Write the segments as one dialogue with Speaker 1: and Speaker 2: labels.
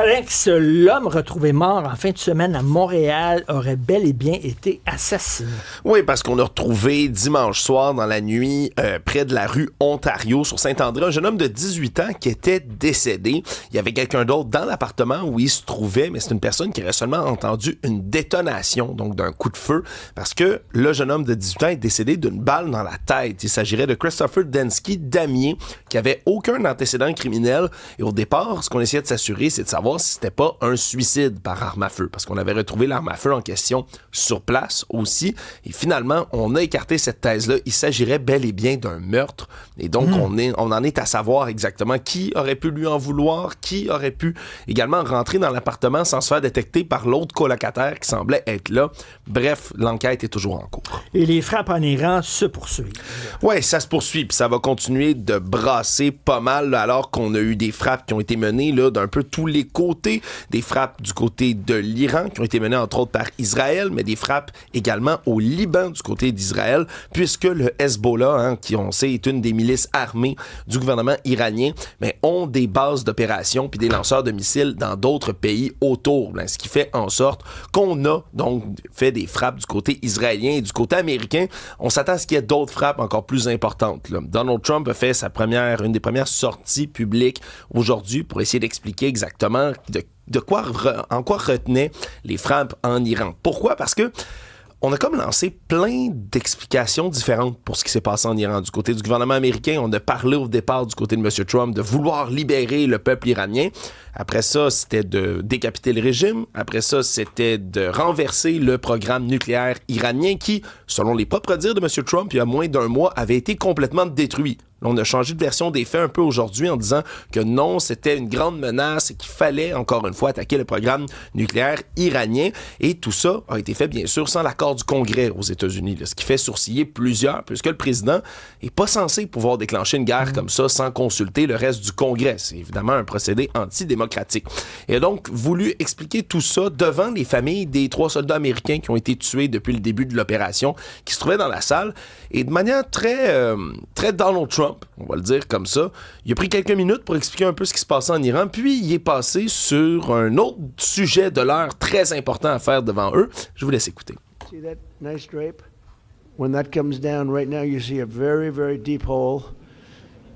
Speaker 1: Alex, l'homme retrouvé mort en fin de semaine à Montréal aurait bel et bien été assassiné.
Speaker 2: Oui, parce qu'on a retrouvé dimanche soir dans la nuit, près de la rue Ontario, sur Saint-André, un jeune homme de 18 ans qui était décédé. Il y avait quelqu'un d'autre dans l'appartement où il se trouvait, mais c'est une personne qui aurait seulement entendu une détonation, donc d'un coup de feu, parce que le jeune homme de 18 ans est décédé d'une balle dans la tête. Il s'agirait de Christopher Densky Damier, qui avait aucun antécédent criminel. Et au départ, ce qu'on essayait de s'assurer, c'est de savoir si c'était pas un suicide par arme à feu, parce qu'on avait retrouvé l'arme à feu en question sur place aussi. Et finalement, on a écarté cette thèse-là. Il s'agirait bel et bien d'un meurtre. Et donc, on en est à savoir exactement qui aurait pu lui en vouloir, qui aurait pu également rentrer dans l'appartement sans se faire détecter par l'autre colocataire qui semblait être là. Bref, l'enquête est toujours en cours.
Speaker 1: Et les frappes en Iran se poursuivent.
Speaker 2: Oui, ça se poursuit, puis ça va continuer de brasser pas mal, là, alors qu'on a eu des frappes qui ont été menées là, d'un peu tous les côtés. Des frappes du côté de l'Iran, qui ont été menées entre autres par Israël, mais des frappes également au Liban du côté d'Israël, puisque le Hezbollah, qui on sait est une des milices armées du gouvernement iranien, mais ont des bases d'opération puis des lanceurs de missiles dans d'autres pays autour, ce qui fait en sorte qu'on a donc fait des frappes du côté israélien et du côté américain. On s'attend à ce qu'il y ait d'autres frappes encore plus importantes, là. Donald Trump a fait une des premières sorties publiques aujourd'hui pour essayer d'expliquer exactement en quoi retenaient les frappes en Iran. Pourquoi? Parce que on a comme lancé plein d'explications différentes pour ce qui s'est passé en Iran. Du côté du gouvernement américain, on a parlé au départ du côté de M. Trump de vouloir libérer le peuple iranien. Après ça, c'était de décapiter le régime. Après ça, c'était de renverser le programme nucléaire iranien qui, selon les propres dires de M. Trump, il y a moins d'un mois, avait été complètement détruit. Là, on a changé de version des faits un peu aujourd'hui en disant que non, c'était une grande menace et qu'il fallait, encore une fois, attaquer le programme nucléaire iranien. Et tout ça a été fait, bien sûr, sans l'accord du Congrès aux États-Unis, là, ce qui fait sourciller plusieurs, puisque le président n'est pas censé pouvoir déclencher une guerre comme ça sans consulter le reste du Congrès. C'est évidemment un procédé antidémocratique. Il a donc voulu expliquer tout ça devant les familles des 3 soldats américains qui ont été tués depuis le début de l'opération, qui se trouvaient dans la salle, et de manière très Donald Trump, on va le dire comme ça. Il a pris quelques minutes pour expliquer un peu ce qui se passait en Iran, puis il est passé sur un autre sujet de l'heure très important à faire devant eux. Je vous laisse écouter.
Speaker 3: See that nice drape? When that comes down right now, you see a very, very deep hole.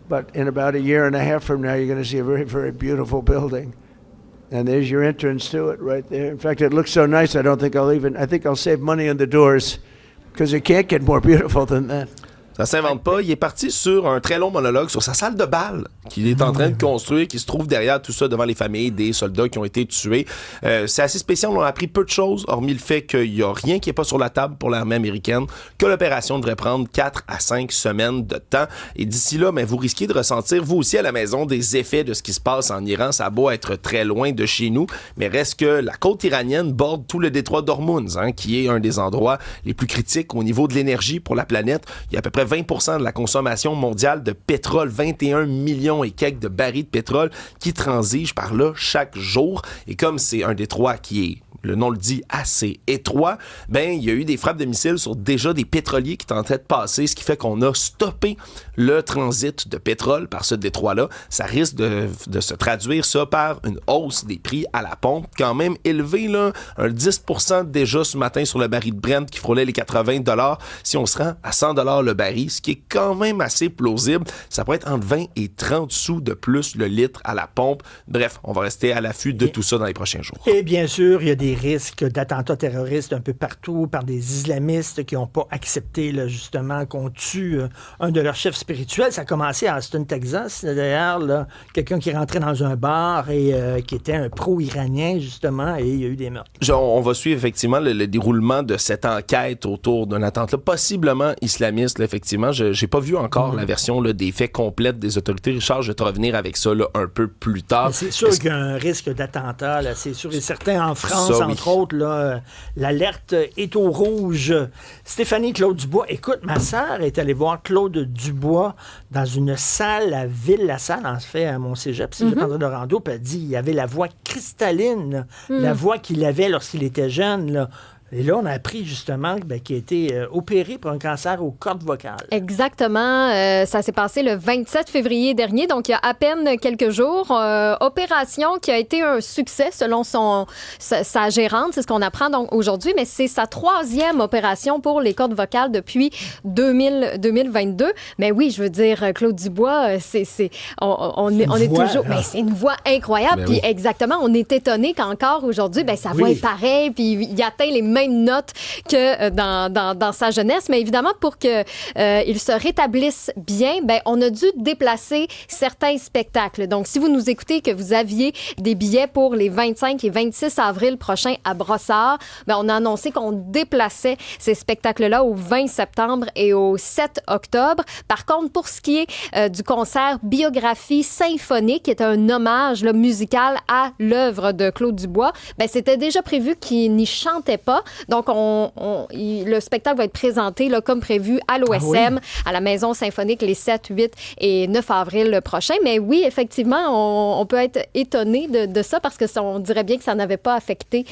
Speaker 3: But in about a year and a half from now, you're going to see a very, very beautiful building. And there's your entrance to it right there. In fact, it looks so nice, I think I'll save money on the doors because it can't get more beautiful than that.
Speaker 2: Ça s'invente pas. Il est parti sur un très long monologue sur sa salle de bal qu'il est en train de construire, qui se trouve derrière tout ça devant les familles des soldats qui ont été tués. C'est assez spécial. On a appris peu de choses, hormis le fait qu'il n'y a rien qui n'est pas sur la table pour l'armée américaine, que l'opération devrait prendre 4 à 5 semaines de temps. Et d'ici là, vous risquez de ressentir, vous aussi à la maison, des effets de ce qui se passe en Iran. Ça a beau être très loin de chez nous, mais reste que la côte iranienne borde tout le détroit d'Ormuz, qui est un des endroits les plus critiques au niveau de l'énergie pour la planète. Il y a à peu près 20% de la consommation mondiale de pétrole, 21 millions et quelques de barils de pétrole qui transigent par là chaque jour. Et comme c'est un détroit qui est, le nom le dit, assez étroit, il y a eu des frappes de missiles sur déjà des pétroliers qui tentaient de passer, ce qui fait qu'on a stoppé le transit de pétrole par ce détroit-là. Ça risque de se traduire ça par une hausse des prix à la pompe, quand même élevée, là, un 10% déjà ce matin sur le baril de Brent qui frôlait les 80$. Si on se rend à 100$ le baril, ce qui est quand même assez plausible, ça pourrait être entre 20 et 30 sous de plus le litre à la pompe. Bref, on va rester à l'affût de tout ça dans les prochains jours.
Speaker 1: Et bien sûr, il y a des risques d'attentats terroristes un peu partout par des islamistes qui n'ont pas accepté là, justement qu'on tue un de leurs chefs spirituels. Ça a commencé à Austin, Texas. D'ailleurs, là, quelqu'un qui rentrait dans un bar et qui était un pro-iranien, justement, et il y a eu des meurtres.
Speaker 2: On va suivre effectivement le déroulement de cette enquête autour d'un attentat possiblement islamiste. Là, effectivement, je n'ai pas vu encore la version là, des faits complètes des autorités. Richard, je vais te revenir avec ça là, un peu plus tard.
Speaker 1: Mais c'est sûr qu'il y a un risque d'attentat, là, c'est sûr et certain. En France,
Speaker 2: ça,
Speaker 1: entre autres, là, l'alerte est au rouge. Stéphanie Claude Dubois, écoute, ma sœur est allée voir Claude Dubois dans une salle à Ville-la-Salle, en fait, à mon cégep, si je prendrais de rando, puis elle dit il y avait la voix cristalline, la voix qu'il avait lorsqu'il était jeune, là. Et là, on a appris justement qu'il a été opéré pour un cancer aux cordes vocales.
Speaker 4: Exactement. Ça s'est passé le 27 février dernier, donc il y a à peine quelques jours. Opération qui a été un succès selon sa gérante. C'est ce qu'on apprend donc aujourd'hui, mais c'est sa 3e opération pour les cordes vocales depuis 2022. Mais oui, je veux dire, Claude Dubois, on est toujours... Ben, c'est une voix incroyable. Puis exactement, on est étonné qu'encore aujourd'hui, sa voix est pareille, puis il atteint les mêmes notes que dans sa jeunesse. Mais évidemment, pour qu'il se rétablisse bien, on a dû déplacer certains spectacles. Donc, si vous nous écoutez, que vous aviez des billets pour les 25 et 26 avril prochains à Brossard, on a annoncé qu'on déplaçait ces spectacles-là au 20 septembre et au 7 octobre. Par contre, pour ce qui est du concert Biographie symphonique, qui est un hommage musical à l'œuvre de Claude Dubois, c'était déjà prévu qu'il n'y chantait pas. Donc, le spectacle va être présenté comme prévu à l'OSM, à la Maison symphonique les 7, 8 et 9 avril prochains. Mais oui, effectivement, on peut être étonné de ça parce qu'on dirait bien que ça n'avait pas affecté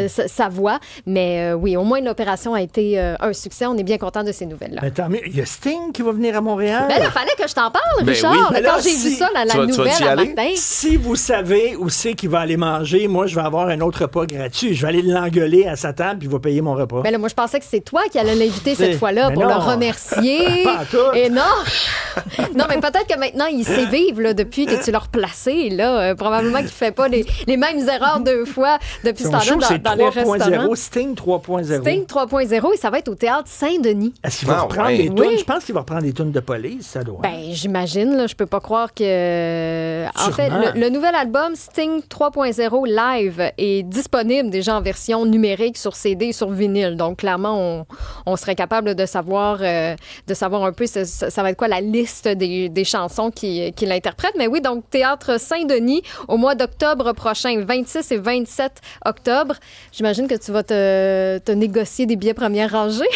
Speaker 4: sa voix. Mais oui, au moins l'opération a été un succès. On est bien content de ces nouvelles-là.
Speaker 1: Il y a Sting qui va venir à Montréal.
Speaker 4: Il fallait que je t'en parle, Richard. Quand j'ai vu ça, la nouvelle à matin.
Speaker 1: Si vous savez où c'est qu'il va aller manger, moi, je vais avoir un autre repas gratuit. Je vais aller l'engueuler à sa table puis il va payer mon repas.
Speaker 4: Là, moi, je pensais que c'est toi qui allais l'inviter cette fois-là pour le remercier.
Speaker 1: Pas en tout.
Speaker 4: Et non! Non, mais peut-être que maintenant, il sait vivre depuis que tu l'as replacé. Là, probablement qu'il ne fait pas les mêmes erreurs 2 fois depuis ce temps-là dans les restaurants.
Speaker 1: Sting 3.0.
Speaker 4: Sting 3.0 et ça va être au Théâtre Saint-Denis.
Speaker 1: Est-ce qu'il va reprendre des tunes? Je pense qu'il va reprendre des tunes de police, ça doit.
Speaker 4: J'imagine. Là, je peux pas croire que... En fait, le nouvel album Sting 3.0 Live est disponible déjà en version numérique sur CD et sur vinyle. Donc, clairement, on serait capable de savoir un peu ça va être quoi la liste des chansons qu'il interprète. Mais oui, donc Théâtre Saint-Denis au mois d'octobre prochain, 26 et 27 octobre. J'imagine que tu vas te négocier des billets première rangée.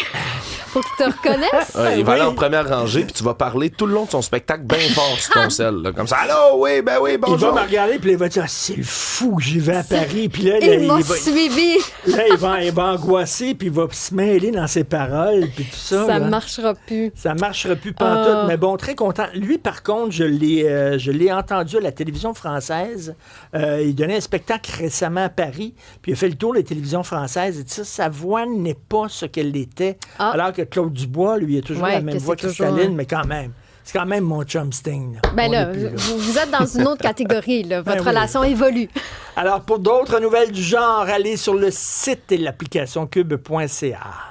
Speaker 4: Faut qu'ils te reconnaissent.
Speaker 2: Il va aller en première rangée puis tu vas parler tout le long de son spectacle bien fort sur ton sel. Là, comme ça, allô, oui, bonjour.
Speaker 1: Il va me regarder puis il va dire, c'est le fou que j'y vais à Paris. Puis là,
Speaker 4: il m'a suivi.
Speaker 1: Là, il va angoisser puis il va se mêler dans ses paroles puis tout ça.
Speaker 4: Ça marchera plus.
Speaker 1: Ça marchera plus pantoute. Mais bon, très content. Lui, par contre, je l'ai entendu à la télévision française. Il donnait un spectacle récemment à Paris puis il a fait le tour de la télévision française et tout ça. Sa voix n'est pas ce qu'elle était. Alors que Claude Dubois, lui, a toujours la même voix cristalline, mais quand même. C'est quand même mon chum Sting.
Speaker 4: Vous êtes dans une autre catégorie. Là. Votre relation évolue.
Speaker 1: Alors, pour d'autres nouvelles du genre, allez sur le site et l'application cube.ca.